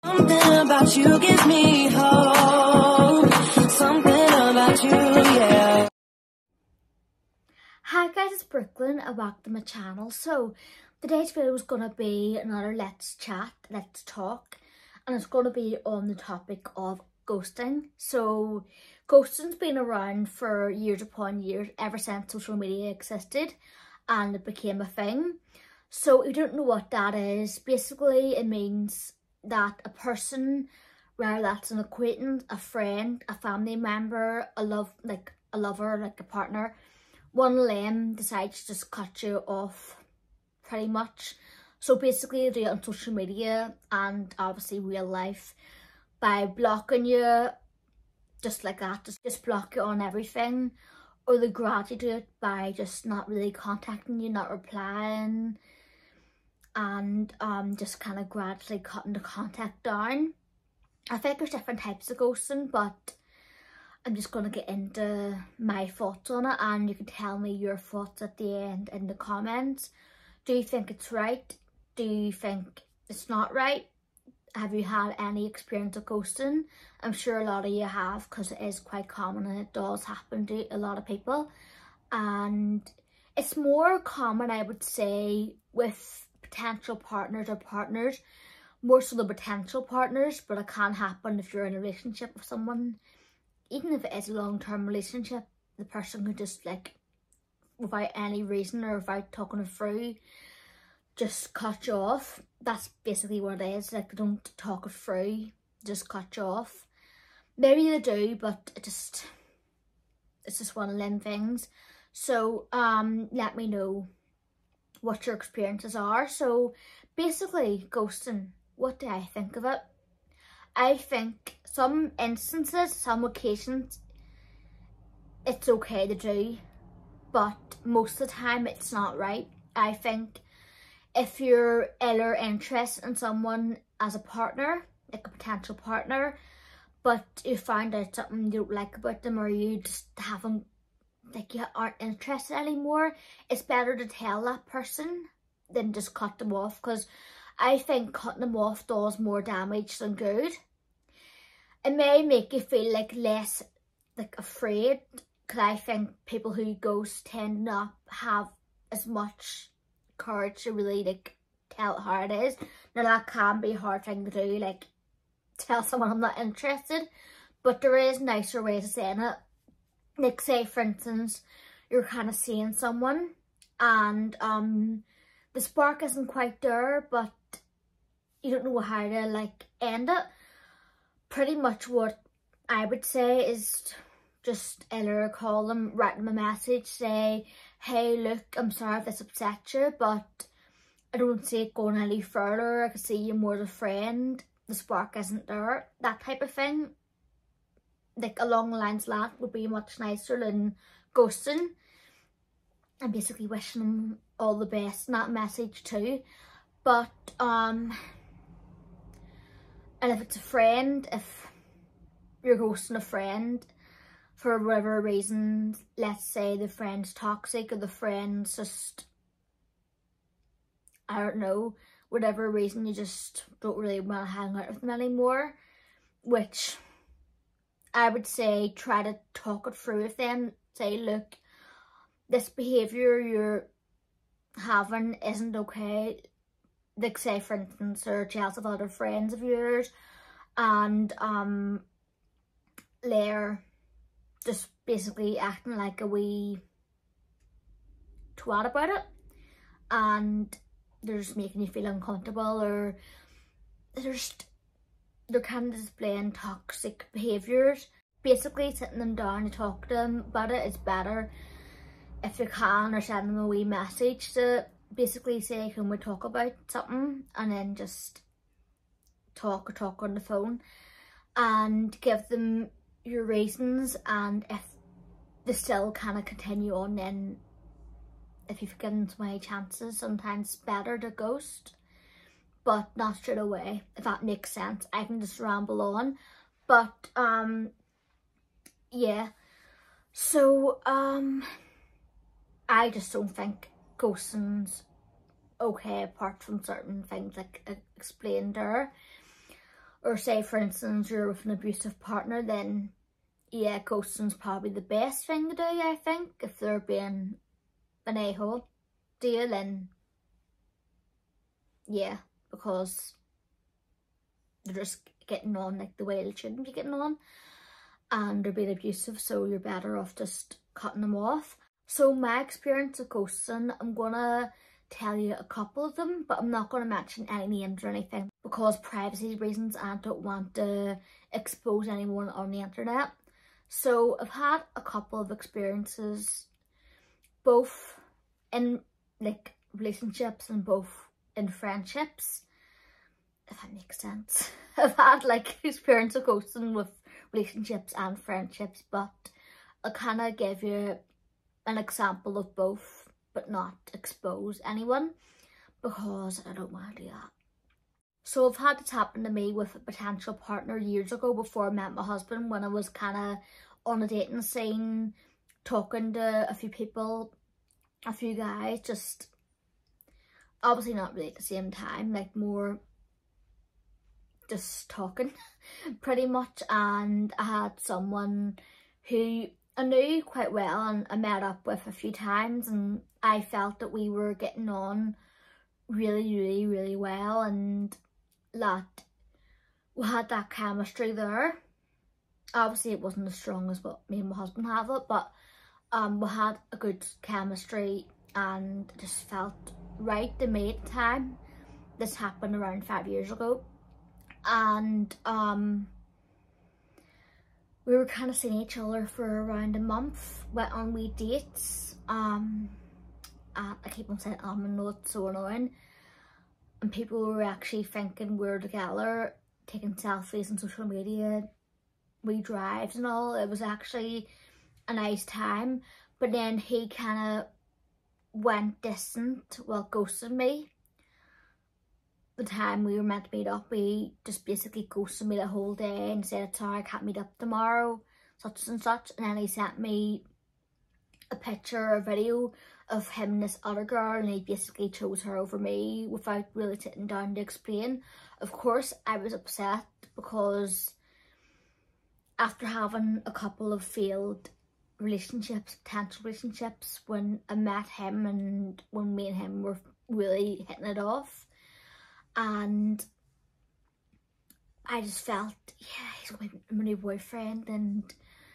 Something about you gives me hope. Something about you, yeah. Hi guys, it's Brookelynne and welcome to my channel. So today's video is going to be another let's chat, let's talk, and it's going to be on the topic of ghosting. So ghosting's been around for years upon years, ever since social media existed and it became a thing. So if you don't know what that is, basically it means that a person, whether that's an acquaintance, a friend, a family member, a lover, like a partner, one of them decides to just cut you off, pretty much. So basically they do it on social media and obviously real life by blocking you, just like that, just block you on everything. Or they gradually do it by just not really contacting you, not replying, and just kind of gradually cutting the contact down. I think there's different types of ghosting, but I'm just going to get into my thoughts on it, and you can tell me your thoughts at the end in the comments. Do you think it's right? Do you think it's not right? Have you had any experience of ghosting? I'm sure a lot of you have, because it is quite common and it does happen to a lot of people. And it's more common, I would say, with potential partners or partners, more so the potential partners, but it can happen if you're in a relationship with someone. Even if it is a long-term relationship, the person could just, like, without any reason or without talking it through, just cut you off. That's basically what it is. Like, they don't talk it through, just cut you off. Maybe they do, but it's just one of them things. So let me know what your experiences are. So basically, ghosting, what do I think of it? I think some instances, some occasions, it's okay to do, but most of the time it's not right. I think if you're either interested in someone as a partner, like a potential partner, but you find out something you don't like about them, or you just haven't, like, you aren't interested anymore, it's better to tell that person than just cut them off, because I think cutting them off does more damage than good. It may make you feel like less, like, afraid, because I think people who ghost tend not have as much courage to really, like, tell it how it is. Now that can be a hard thing to do, like, tell someone I'm not interested, but there is nicer ways of saying it. Like, say for instance, you're kind of seeing someone and the spark isn't quite there, but you don't know how to, like, end it. Pretty much what I would say is just either call them, write them a message, say, hey, look, I'm sorry if this upset you, but I don't see it going any further. I can see you more as a friend. The spark isn't there. That type of thing. Like, along the lines of that would be much nicer than ghosting. And basically wishing them all the best in that message too. But and if it's a friend, if you're ghosting a friend for whatever reason, let's say the friend's toxic or the friend's just, I don't know, whatever reason, you just don't really want to hang out with them anymore, which I would say try to talk it through with them. Say, look, this behaviour you're having isn't okay. Like, say for instance, they're jealous of other friends of yours and they're just basically acting like a wee twat about it, and they're just making you feel uncomfortable, or they're kind of displaying toxic behaviours. Basically sitting them down to talk to them about it is better if you can, or send them a wee message to basically say, can we talk about something, and then just talk on the phone and give them your reasons. And if they still kind of continue on, then if you've given so many chances, sometimes it's better to ghost, but not straight away, if that makes sense. I can just ramble on, but yeah. So I just don't think ghosting's okay, apart from certain things like explained there. or say for instance you're with an abusive partner, then yeah, ghosting's probably the best thing to do, I think. If they're being an a-hole to you, then yeah, because they're just getting on like the way they shouldn't be getting on and they're being abusive, so you're better off just cutting them off. So my experience of ghosting, I'm gonna tell you a couple of them, but I'm not gonna mention any names or anything because privacy reasons, I don't want to expose anyone on the internet. So I've had a couple of experiences, both in like relationships and both in friendships, if that makes sense. I've had like experience of ghosting with relationships and friendships, but I'll kind of give you an example of both, but not expose anyone because I don't want to do that. So I've had this happen to me with a potential partner years ago before I met my husband, when I was kind of on a dating scene, talking to a few people, a few guys, just obviously not really at the same time, like more just talking pretty much. And I had someone who I knew quite well and I met up with a few times, and I felt that we were getting on really well and that we had that chemistry there. Obviously it wasn't as strong as what me and my husband have it, but we had a good chemistry and just felt right to me at the time. This happened around 5 years ago, and we were kind of seeing each other for around a month, went on wee dates. I keep on saying I know it's so annoying, and people were actually thinking we're together, taking selfies on social media, wee drives and all. It was actually a nice time, but then he kind of went distant, well, ghosted me. The time we were meant to meet up, he just basically ghosted me the whole day and said, sorry, I can't meet up tomorrow, such and such. And then he sent me a picture or a video of him and this other girl, and he basically chose her over me without really sitting down to explain. Of course, I was upset because after having a couple of failed relationships, potential relationships, when I met him and when me and him were really hitting it off, and I just felt, yeah, he's going to be my new boyfriend and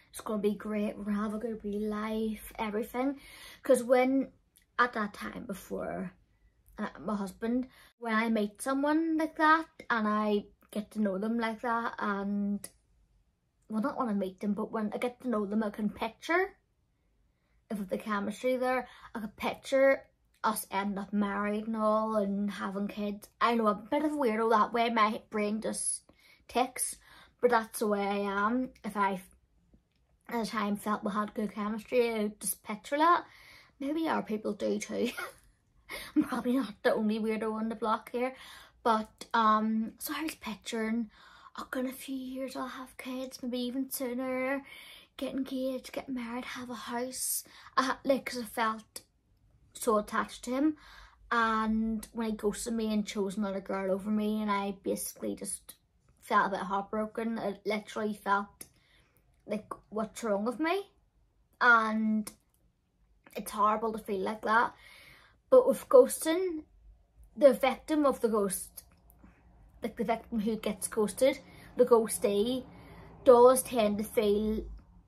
it's going to be great, we're going to have a good wee life, everything. Because when, at that time before my husband, when I meet someone like that and I get to know them like that, and well, not when I meet them, but when I get to know them, I can picture, if the chemistry there, I can picture us ending up married and all and having kids. I know I'm a bit of a weirdo that way, my brain just ticks, but that's the way I am. If I at the time felt we had good chemistry, I just picture that. Maybe other people do too. I'm probably not the only weirdo on the block here, but so I was picturing, oh, in a few years I'll have kids, maybe even sooner, get engaged, get married, have a house. Like, because I felt so attached to him, and when he ghosted me and chose another girl over me, and I basically just felt a bit heartbroken. I literally felt like, what's wrong with me? And it's horrible to feel like that. But with ghosting, the victim of the ghost, like the victim who gets ghosted, the ghostee, does tend to feel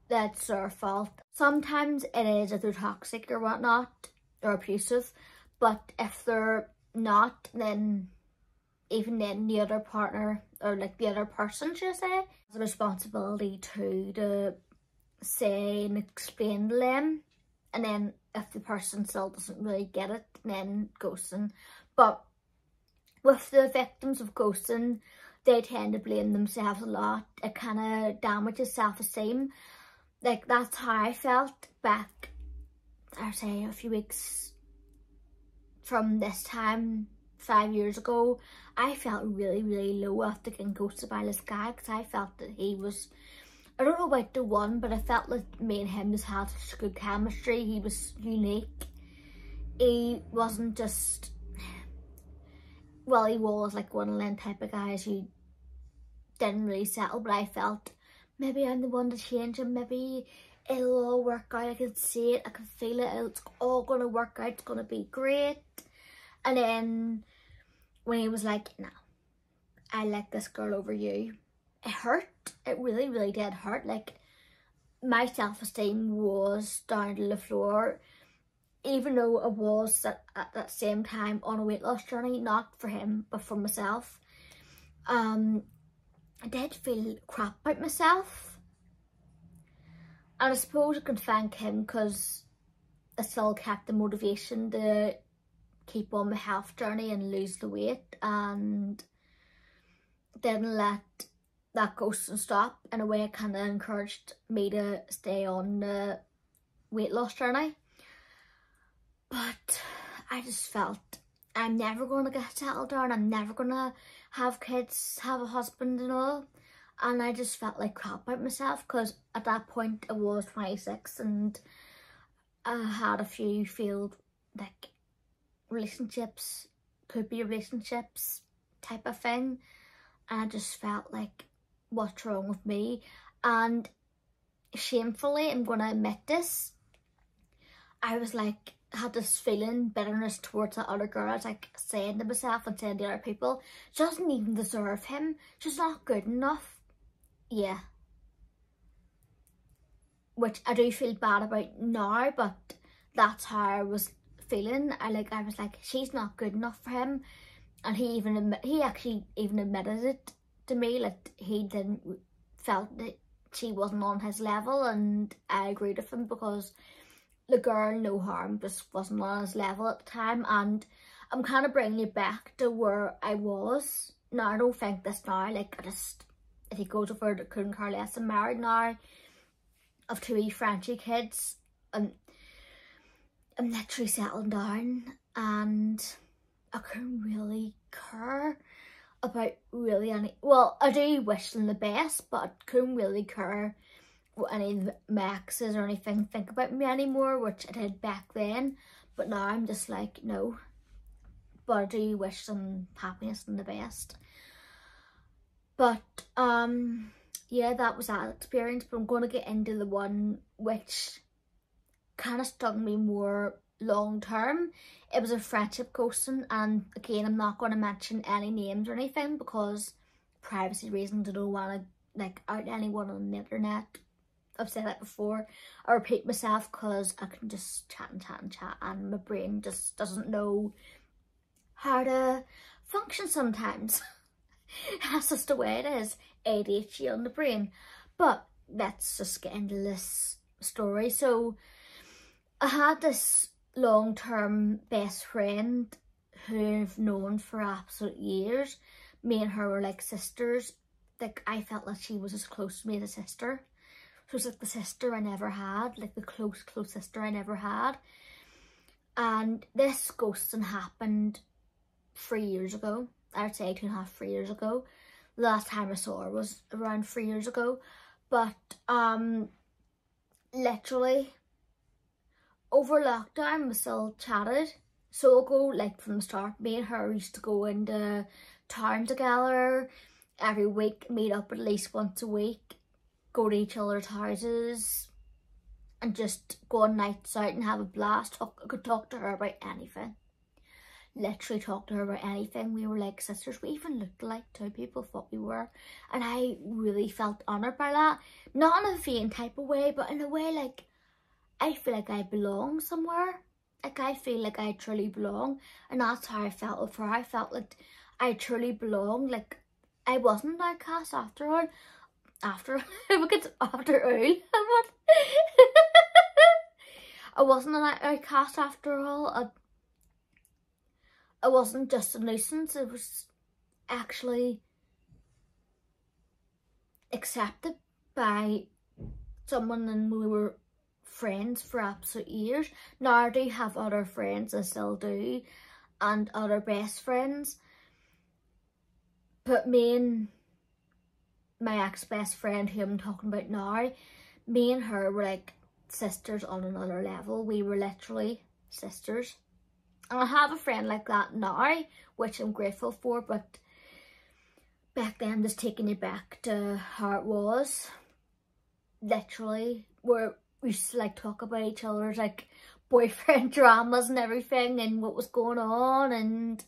that it's their fault. Sometimes it is if they're toxic or whatnot, or abusive, but if they're not, then even then the other partner, or like the other person, should I say, has a responsibility to say and explain to them. And then if the person still doesn't really get it, then ghosting. But with the victims of ghosting, they tend to blame themselves a lot. It kind of damages self-esteem. Like, that's how I felt back, I'd say, a few weeks from this time, 5 years ago. I felt really low after getting ghosted by this guy, because I felt that he was, I don't know about the one, but I felt like me and him just had such good chemistry. He was unique. He wasn't just, well, he was like one of them type of guys who didn't really settle, but I felt maybe I'm the one to change him, maybe it'll all work out. I can see it, I can feel it, it's all gonna work out, it's gonna be great. And then when he was like, no, I like this girl over you, it hurt. It really, really did hurt. Like, my self-esteem was down to the floor, even though I was at that same time on a weight loss journey, not for him, but for myself. I did feel crap about myself. And I suppose I can thank him because I still kept the motivation to keep on my health journey and lose the weight, and didn't let that ghosting stop. In a way, it kind of encouraged me to stay on the weight loss journey. But I just felt I'm never going to get settled down, I'm never going to have kids, have a husband and all. And I just felt like crap about myself because at that point I was 26 and I had a few failed like relationships, could be relationships type of thing. And I just felt like, what's wrong with me? And shamefully, I'm gonna admit this, I was like, had this feeling, bitterness towards that other girl. I was like saying to myself and saying to other people, she doesn't even deserve him, she's not good enough. Yeah, which I do feel bad about now, but that's how I was feeling. I was like, she's not good enough for him. And he actually even admitted it to me, like he felt that she wasn't on his level, and I agreed with him because the girl, no harm, just wasn't on his level at the time. And I'm kind of bringing you back to where I was. Now, I don't think this now, like if he goes over to couldn't care less, I'm married now, of 2 wee Frenchy kids, and I'm literally settling down, and I couldn't really care about really any, well, I do wish them the best, but I couldn't really care what any of my exes or anything think about me anymore, which I did back then. But now I'm just like, no, but I do wish them happiness and the best. But yeah, that was that experience. But I'm going to get into the one which kind of stung me more long term. It was a friendship ghosting, and again, I'm not going to mention any names or anything because privacy reasons. I don't want to like out anyone on the internet. I've said that before. I repeat myself because I can just chat and my brain just doesn't know how to function sometimes. That's just the way it is. ADHD on the brain. But let's just get into this story. So I had this long-term best friend who I've known for absolute years. Me and her were like sisters. Like, I felt like she was as close to me as a sister. She was like the sister I never had, like the close sister I never had. And this ghosting happened 3 years ago. I would say 2.5, 3 years ago. The last time I saw her was around 3 years ago. But literally over lockdown we still chatted. So I'll go like from the start. Me and her used to go into town together every week, meet up at least once a week, go to each other's houses and just go on nights out and have a blast. I could talk to her about anything. Literally talk to her about anything. We were like sisters. We even looked like two people thought we were. And I really felt honoured by that. Not in a vain type of way, but in a way like I feel like I belong somewhere. Like I feel like I truly belong. And that's how I felt with her. I felt like I truly belonged. Like I wasn't an outcast after all. After all. I wasn't an outcast after all. I wasn't just a nuisance. It was actually accepted by someone, and we were friends for absolute years. Now I do have other friends, I still do, and other best friends. But me and my ex-best friend, who I'm talking about now, me and her were like sisters on another level. We were literally sisters. And I have a friend like that now, which I'm grateful for, but back then, just taking you back to how it was, literally, where we used to like talk about each other's like boyfriend dramas and everything and what was going on, and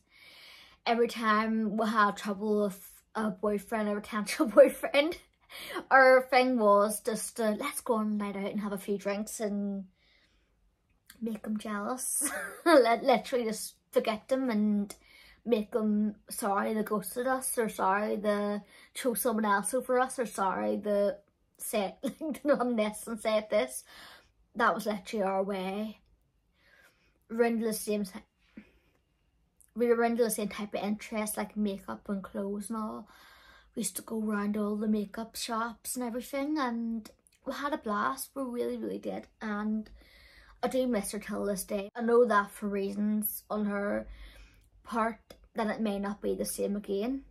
every time we had trouble with a boyfriend, a potential boyfriend, our thing was just to let's go on a night out and have a few drinks and make them jealous. Literally just forget them and make them sorry they ghosted us, or sorry they chose someone else over us, or sorry they said on this and said this. That was literally our way. We were into the same type of interest, like makeup and clothes and all. We used to go around all the makeup shops and everything, and we had a blast. We really, really did. And I do miss her till this day. I know that for reasons on her part that it may not be the same again.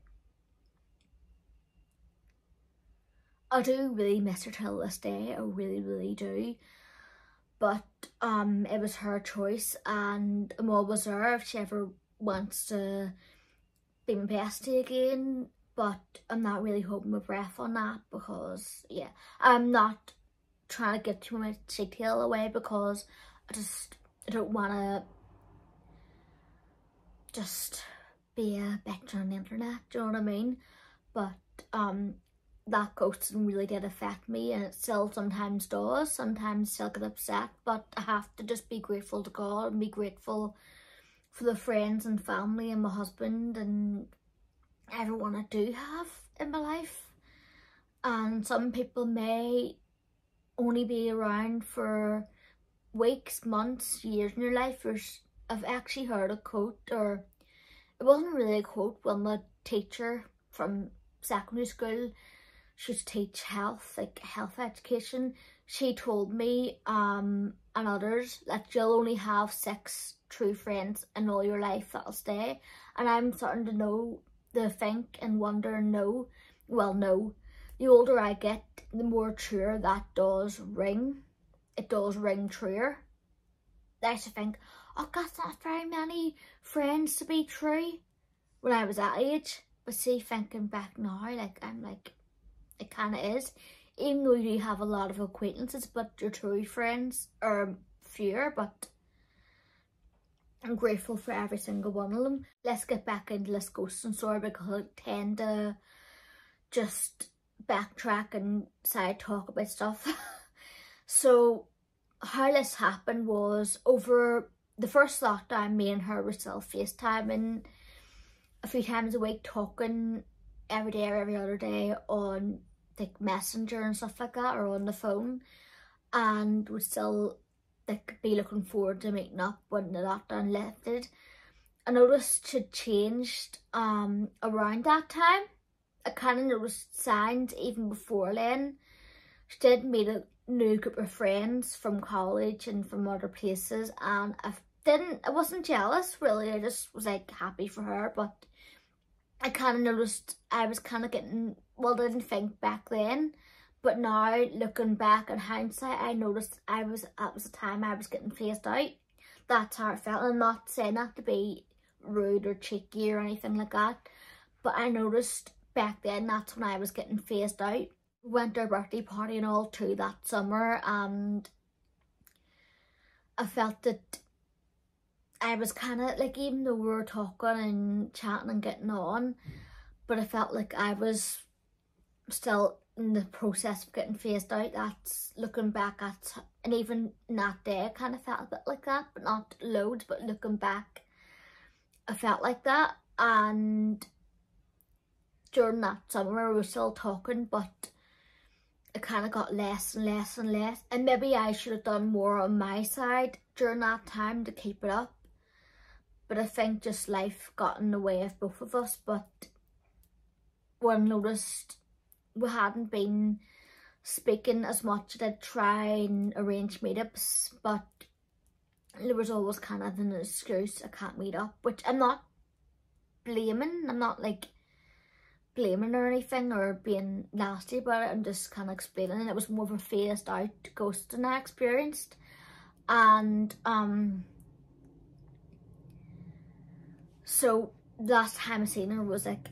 I do really miss her till this day. I really, really do. But it was her choice, and I'm always there if she ever wants to be my bestie again. But I'm not really holding my breath on that, because yeah, I'm not trying to give too much detail away, because I don't want to just be a bitch on the internet, do you know what I mean? But that ghosting really did affect me, and it still sometimes does. Sometimes still get upset, but I have to just be grateful to God and be grateful for the friends and family and my husband and everyone I do have in my life. And some people may only be around for weeks, months, years in your life. I've actually heard a quote, or it wasn't really a quote, when my teacher from secondary school, she used to teach health, like health education. She told me and others that you'll only have 6 true friends in all your life that'll stay. And I'm starting to think and wonder and know, well, no, the older I get, the more truer that does ring. It does ring truer. I used to think, oh, that's not very many friends to be true when I was that age. But see, thinking back now, like, I'm like, it kind of is. Even though you have a lot of acquaintances, but your true friends are fewer, but I'm grateful for every single one of them. Let's get back into this ghosting story, because I tend to just backtrack and side talk about stuff. So how this happened was, over the first lockdown, me and her were still FaceTiming a few times a week, talking every day or every other day on like Messenger and stuff like that, or on the phone, and would still like be looking forward to meeting up when the lockdown lifted. I noticed she'd changed around that time. I kind of noticed signs even before then. She did meet a new group of friends from college and from other places, and I wasn't jealous really. I just was like happy for her, but I kind of noticed I was kind of getting, well, I didn't think back then, but now looking back in hindsight, I noticed that was the time I was getting phased out. That's how it felt. I'm not saying that to be rude or cheeky or anything like that, but I noticed back then that's when I was getting phased out. We went to a birthday party and all too that summer, and I felt that I was kind of like, even though we were talking and chatting and getting on, but I felt like I was still in the process of getting phased out. That's looking back at, and even in that day I kind of felt a bit like that, but not loads, but looking back I felt like that. And during that summer we were still talking, but it kind of got less and less and less, and maybe I should have done more on my side during that time to keep it up. But I think just life got in the way of both of us. But when I noticed we hadn't been speaking as much, I did try and arrange meetups, but there was always kind of an excuse, I can't meet up, which I'm not blaming. I'm not like blaming or anything or being nasty about it. I'm just kind of explaining, and it was more of a phased out ghosting I experienced. And so last time I seen her was like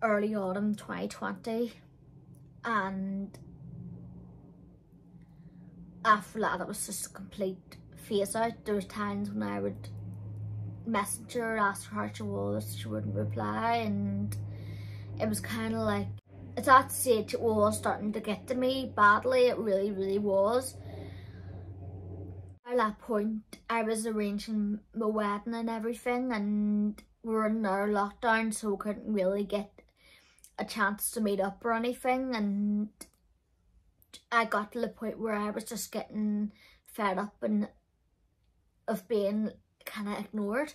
early autumn 2020, and after that it was just a complete phase out. There was times when I would message her, ask her how she was, she wouldn't reply, and it was kind of like, at that stage it was starting to get to me badly. It really was. At that point I was arranging my wedding and everything, and we were in our lockdown, so we couldn't really get a chance to meet up or anything, and I got to the point where I was just getting fed up and of being kind of ignored,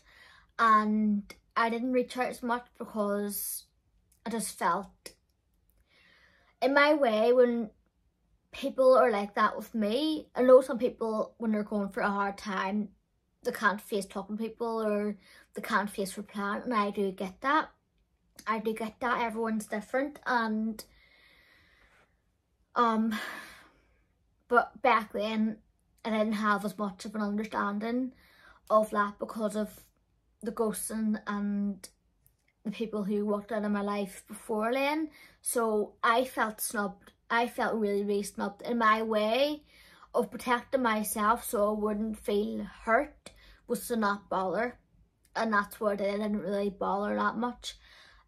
and I didn't reach out as much because I just felt, in my way, when people are like that with me, I know some people, when they're going through a hard time, they can't face talking to people or they can't face replying, and I do get that. Everyone's different, and but back then I didn't have as much of an understanding of that because of the ghosting and the people who walked out of my life before then. So I felt snubbed. I felt really snubbed. In my way of protecting myself so I wouldn't feel hurt was to not bother, and that's what I did. I didn't really bother that much.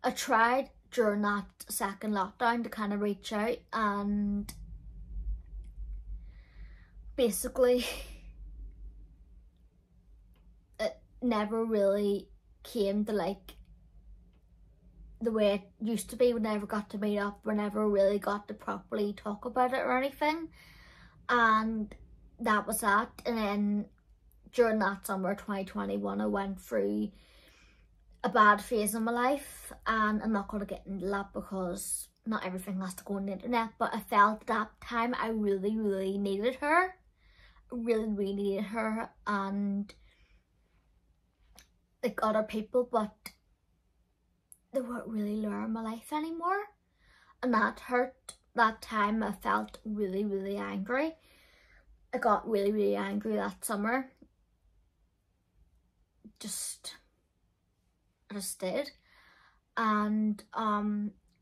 I tried during that second lockdown to kind of reach out, and basically it never really came to like the way it used to be. We never got to meet up, we never really got to properly talk about it or anything, and that was that. And then during that summer 2021 I went through a bad phase in my life, and I'm not going to get into that because not everything has to go on the internet, but I felt at that time I really needed her. Really needed her, and like other people, but they weren't really there in my life anymore, and that hurt. That time I felt really angry. I got really angry that summer. I just did, and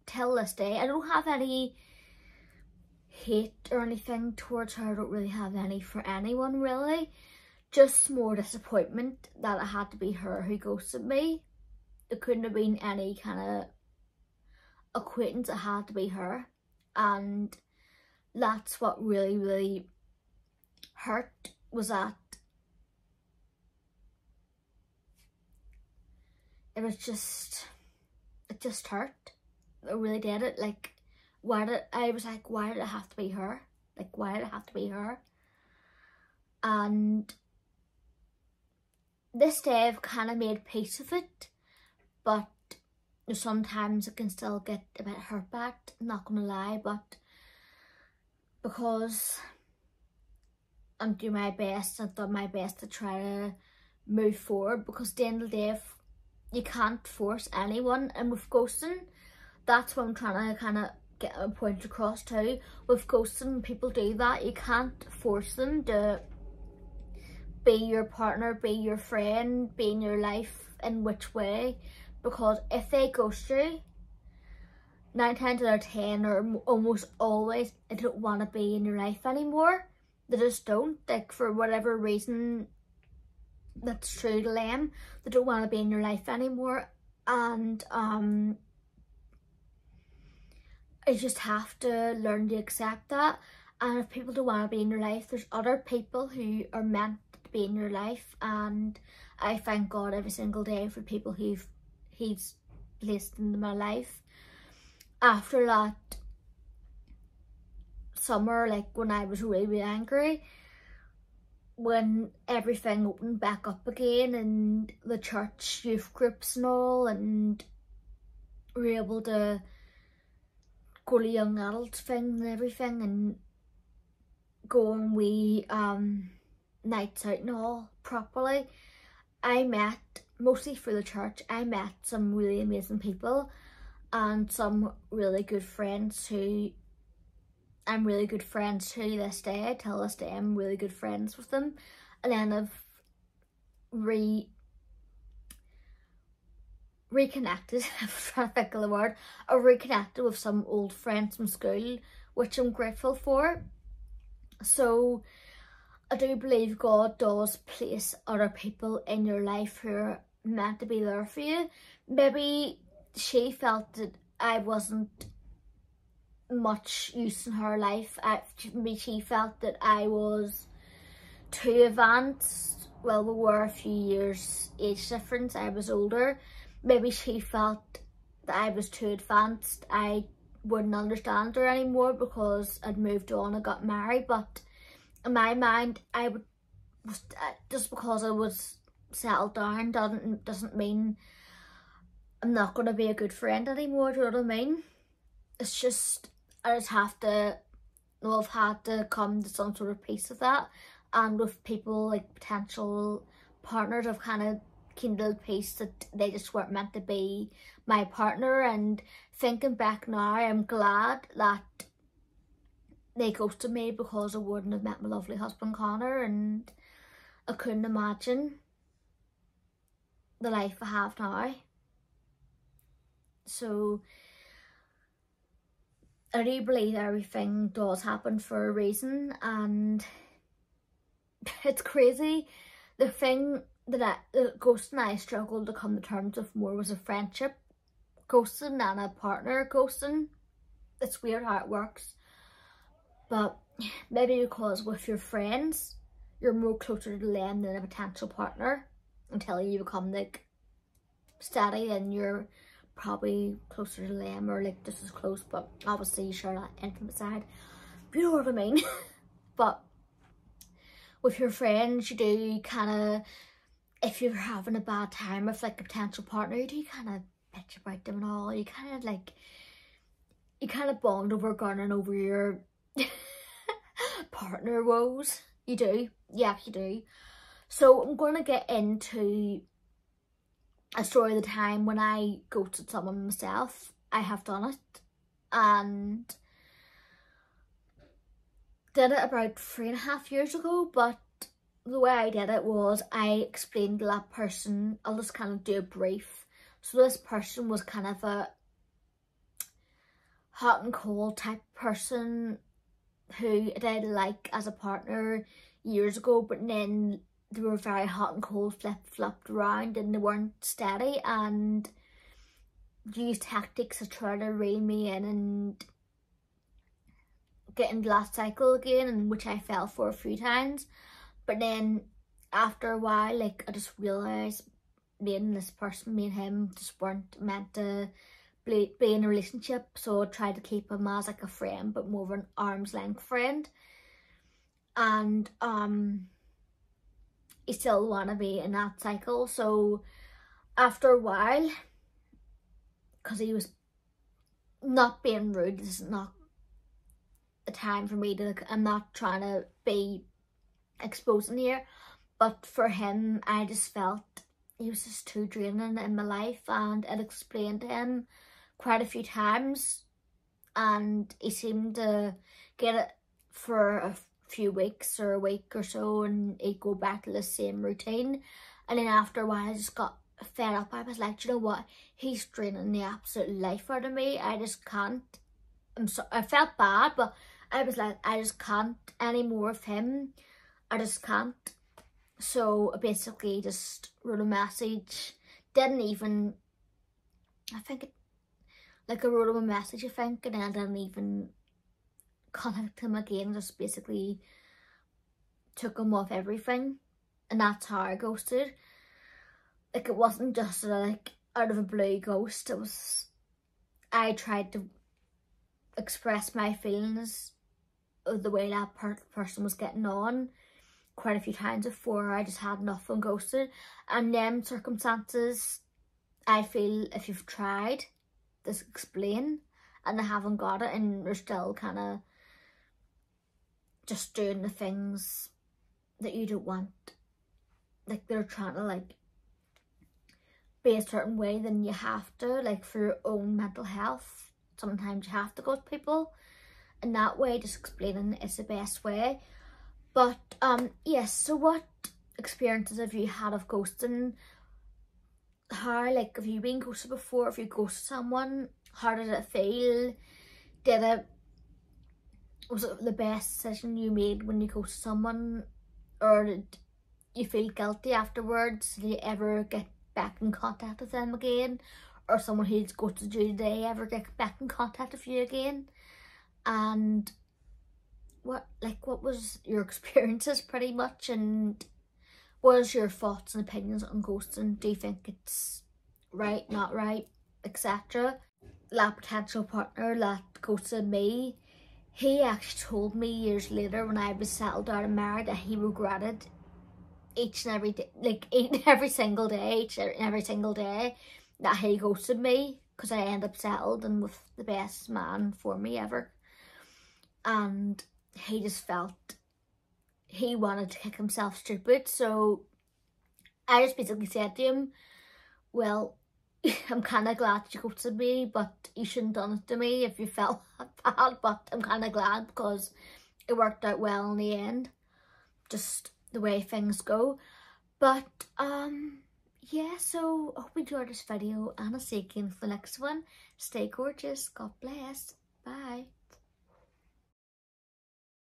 till this day I don't have any hate or anything towards her. I don't really have any for anyone really, just more disappointment that it had to be her who ghosted me. It couldn't have been any kind of acquaintance, it had to be her, and that's what really hurt, was that it just hurt. It really did. It like, why did it have to be her? Like, why did it have to be her? And this day I've kind of made peace with it, but sometimes it can still get a bit hurt back, I'm not gonna lie, but because I'm doing my best, I've done my best to try to move forward, because at the end of the day, you can't force anyone, and with ghosting, that's what I'm trying to kind of get a point across too. With ghosting, people do that. You can't force them to be your partner, be your friend, be in your life in which way, because if they ghost you, 9 times out of 10 or almost always, they don't want to be in your life anymore. They just don't, like, for whatever reason that's true to them, they don't want to be in your life anymore. And you just have to learn to accept that. And if people don't want to be in your life, there's other people who are meant to be in your life, and I thank God every single day for people he's placed into my life. After that summer, like when I was really angry, when everything opened back up again and the church youth groups and all, and we were able to go to young adult things and everything, and go on wee nights out and all properly, I met, mostly through the church, I met some really amazing people and some really good friends who I'm really good friends to this day. Till this day I'm really good friends with them. And then I've reconnected, I'm trying to think of the word, I reconnected with some old friends from school, which I'm grateful for. So I do believe God does place other people in your life who are meant to be there for you. Maybe she felt that I wasn't much use in her life. Maybe she felt that I was too advanced. Well, we were a few years age difference. I was older. Maybe she felt that I was too advanced. I wouldn't understand her anymore because I'd moved on and got married. But in my mind, just because I was settled down doesn't mean I'm not going to be a good friend anymore. Do you know what I mean? It's just, I just have to, well, I've had to come to some sort of peace with that. And with people, like potential partners, I've kind of kindled peace that they just weren't meant to be my partner. And thinking back now, I'm glad that they ghosted me, because I wouldn't have met my lovely husband Connor, and I couldn't imagine the life I have now. So I do believe everything does happen for a reason, and it's crazy. The thing that ghosting I struggled to come to terms with more was a friendship ghosting than a partner ghosting. It's weird how it works, but maybe because with your friends you're more closer to them than a potential partner until you become like steady, and you're probably closer to them, or like just as close, but obviously you share that intimate side. You know what I mean? But with your friends, you do kind of, if you're having a bad time with like a potential partner, you do kind of bitch about them and all. You kind of bond over gunning over your partner woes. You do. Yeah, you do. So I'm going to get into a story of the time when I ghosted someone myself. I have done it, and did it about 3.5 years ago. But the way I did it was I explained to that person, I'll just kind of do a brief. So this person was kind of a hot and cold type person who I did like as a partner years ago, but then they were very hot and cold, flip-flopped around, and they weren't steady, and used tactics to try to reel me in and get into that cycle again, and which I fell for a few times. But then after a while, like, I just realised me and this person, me and him, just weren't meant to be in a relationship. So I tried to keep him as like a friend, but more of an arm's length friend. And he still wanna be in that cycle. So after a while, because he was not being rude, this is not the time for me to, like, I'm not trying to be exposing here, but for him, I just felt he was just too draining in my life, and I'd explained to him quite a few times, and he seemed to get it for a few weeks or a week or so, and he'd go back to the same routine. And then after a while, I just got fed up. I was like, do you know what, he's draining the absolute life out of me. I just can't. I felt bad, but I was like, I just can't anymore of him. I just can't. So I basically just wrote a message. Didn't even, I wrote him a message, I think, and then I didn't even contact him again. Just basically took him off everything, and that's how I ghosted. Like, it wasn't just like out of a blue ghost. It was, I tried to express my feelings of the way that person was getting on quite a few times before I just had enough and ghosted. And them circumstances, I feel if you've tried to explain and they haven't got it, and they're still kind of just doing the things that you don't want, like they're trying to like be a certain way, then you have to, like, for your own mental health, sometimes you have to go to people in that way. Just explaining is the best way. But yes, so what experiences have you had of ghosting? how, like, have you been ghosted before? If you ghosted someone, how did it feel? Was it the best decision you made when you ghosted someone, or did you feel guilty afterwards? Did you ever get back in contact with them again, or someone who's ghosted you today ever get back in contact with you again? And what was your experiences pretty much, and what is your thoughts and opinions on ghosting? Do you think it's right, not right, etc.? That potential partner that ghosted me, he actually told me years later when I was settled down and married that he regretted each and every day, like every single day that he ghosted me, because I ended up settled and with the best man for me ever. And he just felt he wanted to kick himself stupid. So I just basically said to him, well, I'm kind of glad you ghosted me, but you shouldn't have done it to me if you felt bad. But I'm kind of glad because it worked out well in the end, just the way things go. But yeah, so I hope you enjoyed this video, and I'll see you again for the next one. Stay gorgeous. God bless. Bye.